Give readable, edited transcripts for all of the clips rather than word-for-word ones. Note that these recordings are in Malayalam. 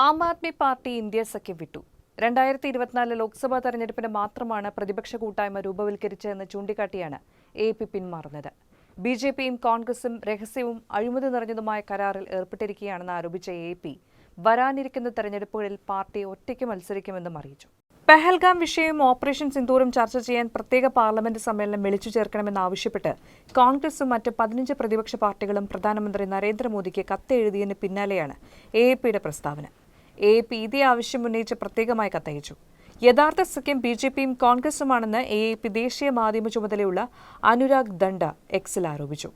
ആം ആദ്മി പാർട്ടി ഇന്ത്യ സഖ്യം വിട്ടു. 2024 ലോക്സഭാ തെരഞ്ഞെടുപ്പിന് മാത്രമാണ് പ്രതിപക്ഷ കൂട്ടായ്മ രൂപവൽക്കരിച്ചതെന്ന് ചൂണ്ടിക്കാട്ടിയാണ് AAP പിന്മാറുന്നത്. BJPയും കോൺഗ്രസും രഹസ്യവും അഴിമതി നിറഞ്ഞതുമായ കരാറിൽ ഏർപ്പെട്ടിരിക്കുകയാണെന്ന് ആരോപിച്ച AAP വരാനിരിക്കുന്ന തെരഞ്ഞെടുപ്പുകളിൽ പാർട്ടി ഒറ്റയ്ക്ക് മത്സരിക്കുമെന്നും അറിയിച്ചു. പെഹൽഗാം വിഷയവും ഓപ്പറേഷൻ സിന്ദൂറും ചർച്ച ചെയ്യാൻ പ്രത്യേക പാർലമെന്റ് സമ്മേളനം വിളിച്ചു ചേർക്കണമെന്നാവശ്യപ്പെട്ട് കോൺഗ്രസും മറ്റ് 15 പ്രതിപക്ഷ പാർട്ടികളും പ്രധാനമന്ത്രി നരേന്ദ്രമോദിക്ക് കത്തെഴുതിയതിന് പിന്നാലെയാണ് AAPയുടെ പ്രസ്താവന. AAP ഇതേ ആവശ്യം ഉന്നയിച്ച് പ്രത്യേകമായി കത്തയച്ചു. യഥാർത്ഥ സഖ്യം BJPയും കോൺഗ്രസുമാണെന്ന് AAP ദേശീയ മാധ്യമ ചുമതലയുള്ള അനുരാഗ് ദണ്ഡ എക്സിൽ ആരോപിച്ചു.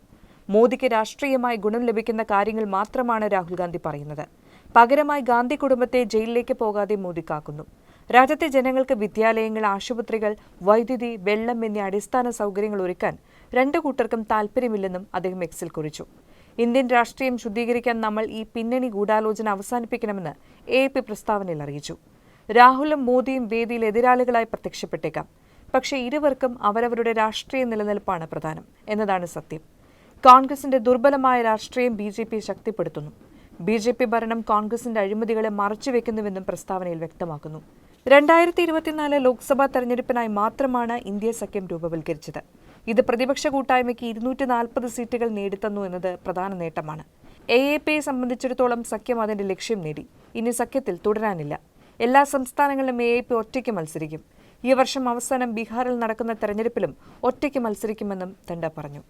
മോദിക്ക് രാഷ്ട്രീയമായി ഗുണം ലഭിക്കുന്ന കാര്യങ്ങൾ മാത്രമാണ് രാഹുൽ ഗാന്ധി പറയുന്നത്. പകരമായി ഗാന്ധി കുടുംബത്തെ ജയിലിലേക്ക് പോകാതെ മോദി കാക്കുന്നു. രാജ്യത്തെ ജനങ്ങൾക്ക് വിദ്യാലയങ്ങൾ, ആശുപത്രികൾ, വൈദ്യുതി, വെള്ളം എന്നീ അടിസ്ഥാന സൗകര്യങ്ങൾ ഒരുക്കാൻ രണ്ടു കൂട്ടർക്കും താൽപ്പര്യമില്ലെന്നും അദ്ദേഹം എക്സിൽ കുറിച്ചു. ഇന്ത്യൻ രാഷ്ട്രീയം ശുദ്ധീകരിക്കാൻ നമ്മൾ ഈ പിന്നണി ഗൂഢാലോചന അവസാനിപ്പിക്കണമെന്ന് AAP പ്രസ്താവനയിൽ അറിയിച്ചു. രാഹുലും മോദിയും വേദിയിൽ എതിരാളികളായി പ്രത്യക്ഷപ്പെട്ടേക്കാം. പക്ഷേ ഇരുവർക്കും അവരവരുടെ രാഷ്ട്രീയ നിലനിൽപ്പാണ് പ്രധാനം എന്നതാണ് സത്യം. കോൺഗ്രസിന്റെ ദുർബലമായ രാഷ്ട്രീയം BJP ശക്തിപ്പെടുത്തുന്നു. BJP ഭരണം കോൺഗ്രസിന്റെ അഴിമതികളെ മറച്ചുവെക്കുന്നുവെന്നും പ്രസ്താവനയിൽ വ്യക്തമാക്കുന്നു. 2024 ലോക്സഭാ തെരഞ്ഞെടുപ്പിനായി മാത്രമാണ് ഇന്ത്യ സഖ്യം രൂപവൽക്കരിച്ചത്. ഇത് പ്രതിപക്ഷ കൂട്ടായ്മയ്ക്ക് 240 സീറ്റുകൾ നേടിത്തന്നു എന്നത് പ്രധാന നേട്ടമാണ്. AAPയെ സംബന്ധിച്ചിടത്തോളം സഖ്യം അതിന്റെ ലക്ഷ്യം നേടി. ഇനി സഖ്യത്തിൽ തുടരാനില്ല. എല്ലാ സംസ്ഥാനങ്ങളിലും AAP ഒറ്റയ്ക്ക് മത്സരിക്കും. ഈ വർഷം അവസാനം ബീഹാറിൽ നടക്കുന്ന തെരഞ്ഞെടുപ്പിലും ഒറ്റയ്ക്ക് മത്സരിക്കുമെന്നും ദണ്ഡ പറഞ്ഞു.